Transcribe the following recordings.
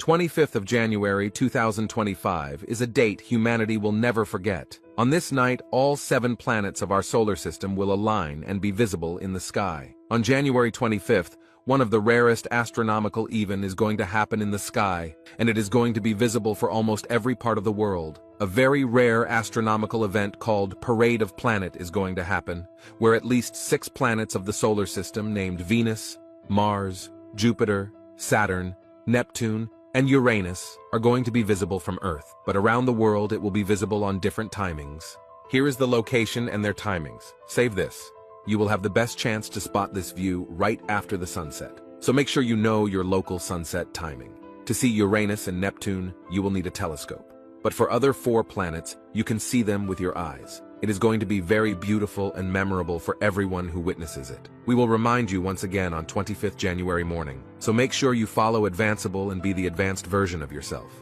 25th of January 2025 is a date humanity will never forget. On this night, all 7 planets of our solar system will align and be visible in the sky. On January 25th, one of the rarest astronomical events is going to happen in the sky, and it is going to be visible for almost every part of the world. A very rare astronomical event called Parade of Planet is going to happen, where at least 6 planets of the solar system named Venus, Mars, Jupiter, Saturn, Neptune, and Uranus are going to be visible from Earth, but around the world it will be visible on different timings. Here is the location and their timings. Save this. You will have the best chance to spot this view right after the sunset. So make sure you know your local sunset timing. To see Uranus and Neptune, you will need a telescope. But for other 4 planets, you can see them with your eyes. It is going to be very beautiful and memorable for everyone who witnesses it. We will remind you once again on 25th January morning, so make sure you follow Advanceable and be the advanced version of yourself.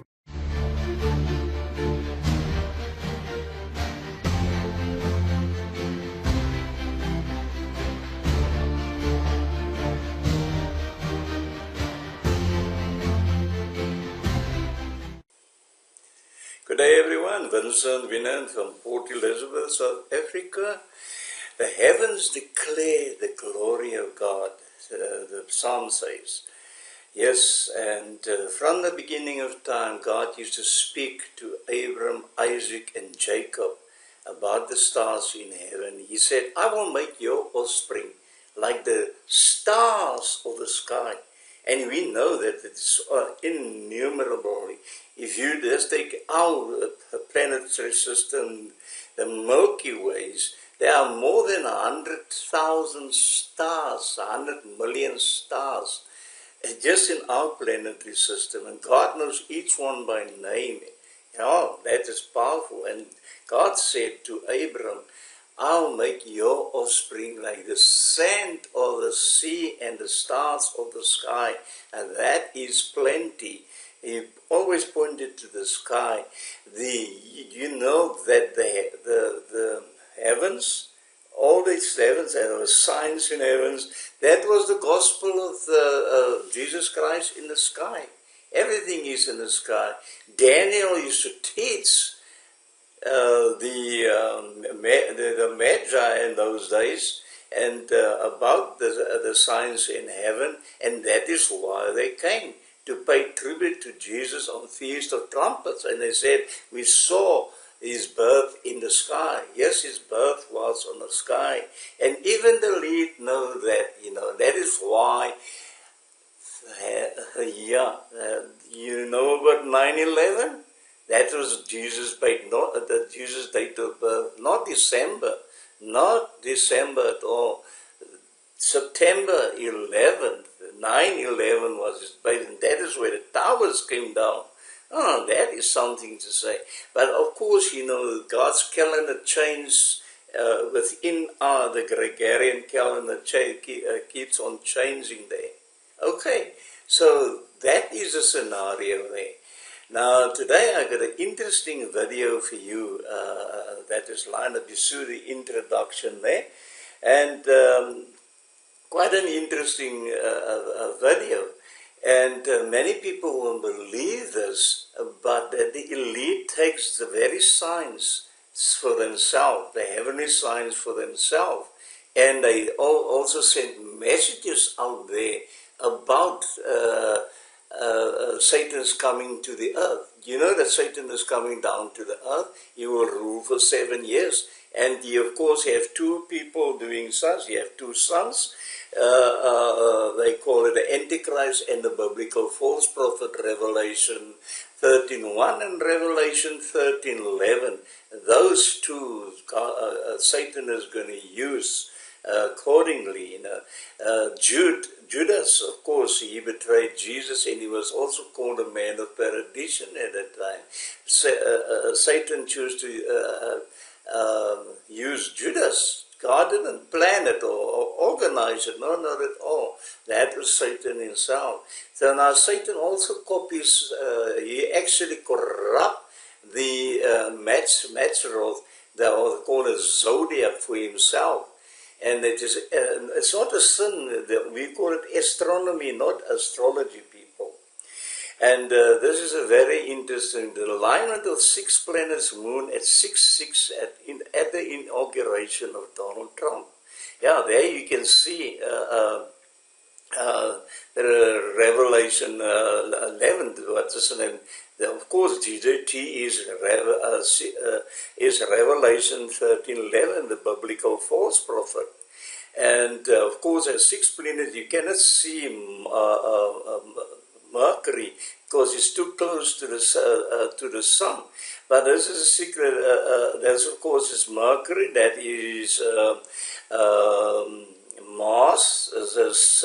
Good day everyone, Vincent Winan from Port Elizabeth, South Africa. The heavens declare the glory of God, the psalm says. Yes, and from the beginning of time, God used to speak to Abram, Isaac and Jacob about the stars in heaven. He said, I will make your offspring like the stars of the sky. And we know that it's innumerable. If you just take our planetary system, the Milky Ways, there are more than 100,000 stars, 100 million stars, just in our planetary system. And God knows each one by name. That is powerful. And God said to Abram, I'll make your offspring like the sand of the sea and the stars of the sky. And that is plenty. He always pointed to the sky. You know that the heavens, all these heavens, and there were signs in heavens, that was the gospel of Jesus Christ in the sky. Everything is in the sky. Daniel used to teach the Magi in those days and about the signs in heaven, and that is why they came to pay tribute to Jesus on Feast of Trumpets. And they said, we saw his birth in the sky. Yes, his birth was on the sky. And even the lead know that, that is why, you know about 9/11? That was Jesus' date, Jesus' date of birth, not December at all. September 11th, 9/11 was his birth, and that is where the towers came down. Oh, that is something to say. But of course, God's calendar changed within the Gregorian calendar keeps on changing there. Okay, so that is the scenario there. Now, today I got an interesting video for you that is lined up. You saw the introduction there, and quite an interesting video. And many people won't believe this, but the elite takes the very signs for themselves, the heavenly signs for themselves, and they also send messages out there about Satan's coming to the earth. You know that Satan is coming down to the earth. He will rule for 7 years. And you, of course, have 2 people doing such. You have 2 sons. They call it the Antichrist and the biblical false prophet, Revelation 13:1 and Revelation 13:11. Those 2 Satan is going to use accordingly. Judas, of course, he betrayed Jesus, and he was also called a man of perdition at that time. Satan chose to use Judas. God didn't plan it or organize it. No, not at all. That was Satan himself. So now Satan also copies, he actually corrupt the Mazzaroth, or call it zodiac, for himself. And it's not a sin. We call it astronomy, not astrology, people. And this is a very interesting, the alignment of 6 planets, moon at 6-6 at the inauguration of Donald Trump. Yeah, there you can see Revelation 11, what is the name? Of course, GJT is Revelation 13:11, the biblical false prophet. And of course, at 6 planets, you cannot see Mercury because it's too close to the sun. But this is a secret. There's of course is Mercury, that is Mars, there's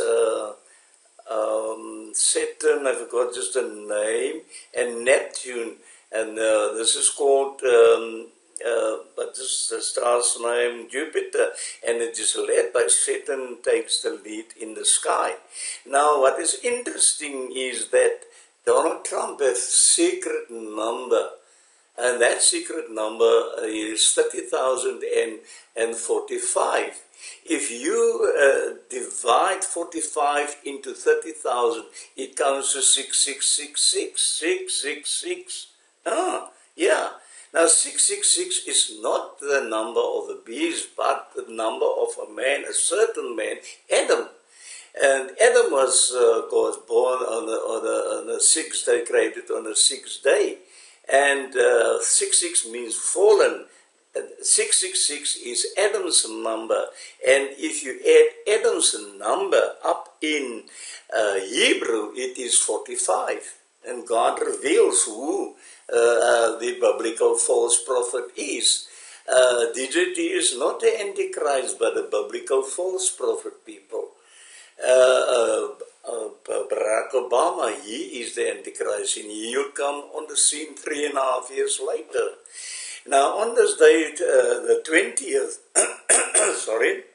Saturn, I forgot just the name, and Neptune, and this is called, but this is the star's name, Jupiter, and it is led by Saturn, takes the lead in the sky. Now, what is interesting is that Donald Trump has a secret number, and that secret number is 30,045. If you divide 45 into 30,000, it comes to 6666, 666. Ah, yeah. Now 666 is not the number of the beast, but the number of a man, a certain man, Adam. And Adam was born on the 6th day, created on the 6th day. And 66 means fallen. 666 is Adam's number, and if you add Adam's number up in Hebrew, it is 45. And God reveals who the biblical false prophet is. DJT is not the Antichrist, but a biblical false prophet, people. Barack Obama, he is the Antichrist, and he will come on the scene 3.5 years later. Now, on this day, the 20th, sorry,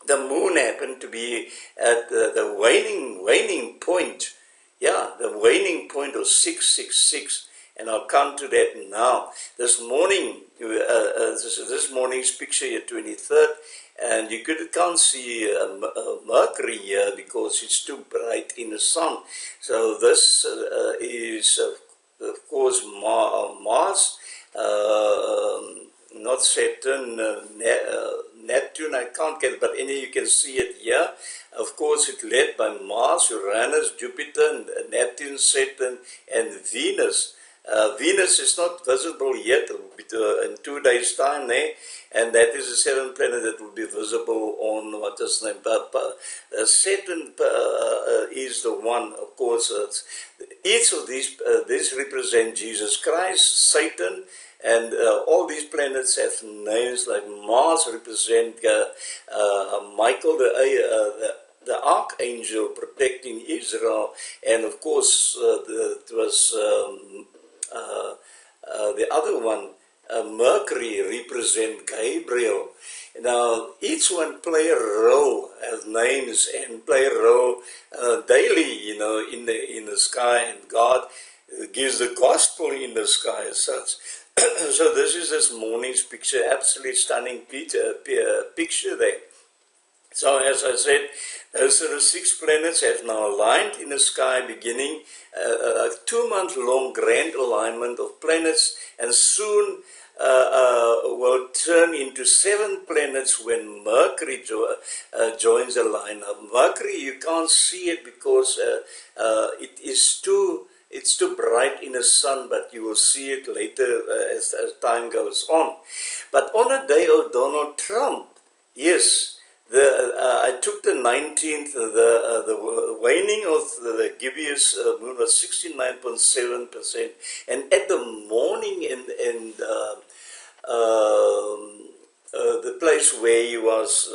the moon happened to be at the waning point. Yeah, the waning point of 666. And I'll come to that now. This morning, this morning's picture here, 23rd, and you can't see Mercury here because it's too bright in the sun. So this is, of course, Mars. Not Saturn, Neptune, I can't get it, but anyway, you can see it here. Of course, it's led by Mars, Uranus, Jupiter, Neptune, Saturn, and Venus. Venus is not visible yet. It will be in 2 days' time, and that is the 7th planet that will be visible on what is the name. Saturn is the one, of course. Each of these represent Jesus Christ, Satan, and all these planets have names. Like Mars represent Michael, the archangel protecting Israel, and of course it was the other one, Mercury, represent Gabriel. Now, each one play a role, have names, and play a role daily, in the sky, and God gives the gospel in the sky as such. So this is this morning's picture, absolutely stunning picture there. So as I said, those are the 6 planets have now aligned in the sky, beginning a 2-month-long grand alignment of planets, and soon will turn into 7 planets when Mercury joins the lineup. Mercury, you can't see it because it's too bright in the sun, but you will see it later as time goes on. But on the day of Donald Trump, yes, I took the 19th, the waning of the gibbous moon was 69.7%, and at the morning in the place where he was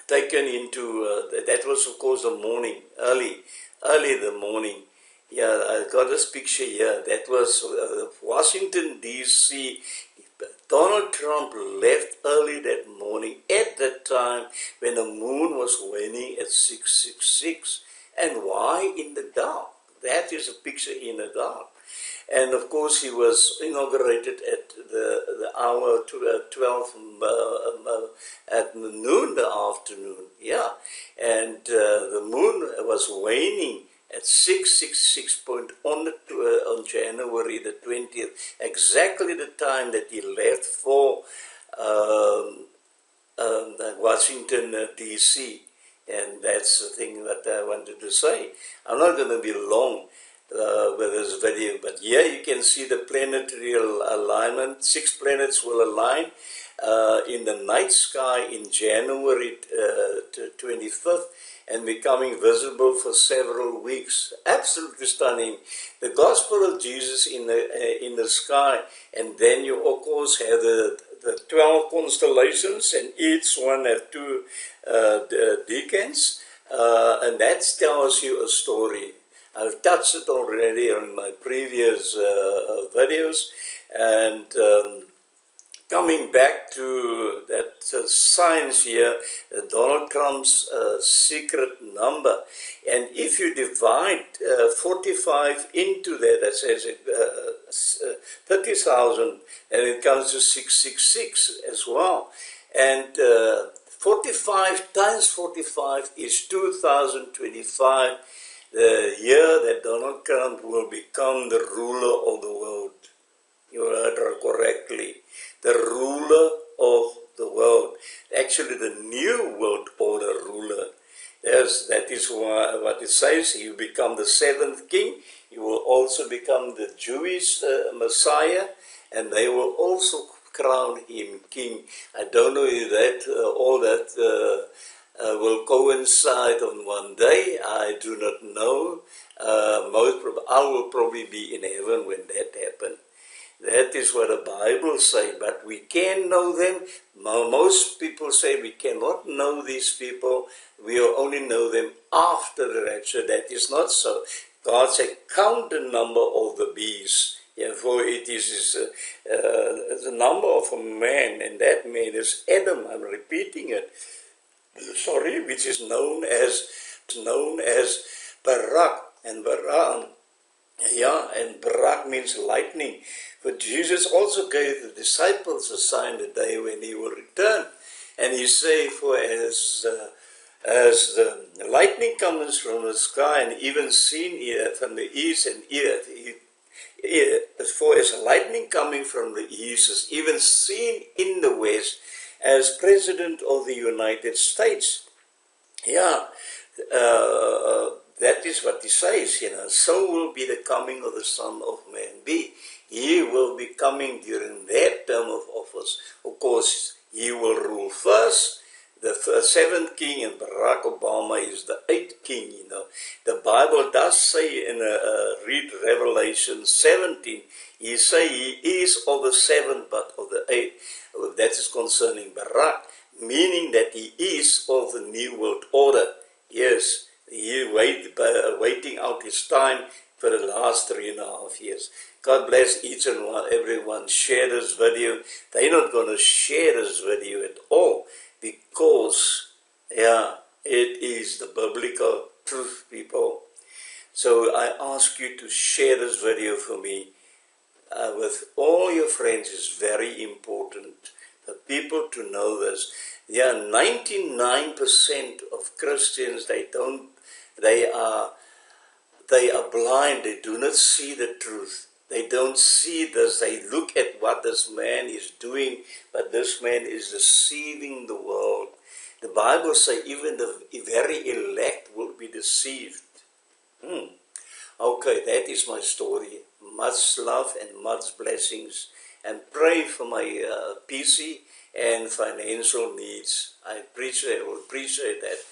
taken into, that was of course the morning, early in the morning. Yeah, I got this picture here. That was Washington, D.C. Donald Trump left early that morning at that time when the moon was waning at 666. And why in the dark? That is a picture in the dark. And of course he was inaugurated at the hour 12 at noon, the afternoon. Yeah, and the moon was waning at 6:66 on January the 20th, exactly the time that he left for Washington, D.C. And that's the thing that I wanted to say. I'm not going to be long with this video, but here you can see the planetary alignment. 6 planets will align in the night sky in January 25th and becoming visible for several weeks. Absolutely stunning. The gospel of Jesus in the sky, and then you of course have the 12 constellations, and each one have 2 deacons, and that tells you a story. I've touched it already on my previous videos, and coming back to that science here, Donald Trump's secret number, and if you divide 45 into that says 30,000, and it comes to 666 as well, and 45 times 45 is 2025, the year that Donald Trump will become the ruler of the world. You heard her correctly. The ruler of the world. Actually, the new world order ruler. Yes, that is what it says. You become the 7th king. You will also become the Jewish Messiah, and they will also crown him king. I don't know if that all that will coincide on one day. I do not know. I will probably be in heaven when that happens. That is what the Bible says, but we can know them. Most people say we cannot know these people. We will only know them after the rapture. That is not so. God said, count the number of the bees. For it is the number of a man, and that man is Adam. I'm repeating it. Sorry, which is known as Barak, and Barak. Yeah, and Barak means lightning. But Jesus also gave the disciples a sign the day when he will return. And he said, for as the lightning comes from the sky and even seen from the east, and for as lightning coming from the east is even seen in the west, as President of the United States. Yeah, that is what he says, so will be the coming of the Son of Man be. He will be coming during that term of office. Of course, he will rule first, the 7th king, and Barack Obama is the 8th king, The Bible does say read Revelation 17, he say he is of the 7th but of the 8th. That is concerning Barack, meaning that he is of the New World Order. Yes, he waiting out his time for the last 3.5 years. God bless each and everyone. Share this video. They're not going to share this video at all because, it is the biblical truth, people. So I ask you to share this video for me with all your friends. Is very important for people to know this. 99% of Christians, they are blind. They do not see the truth. They don't see this. They look at what this man is doing, but this man is deceiving the world. The Bible says even the very elect will be deceived. Okay, that is my story. Much love and much blessings. And pray for my PC and financial needs. I will appreciate that.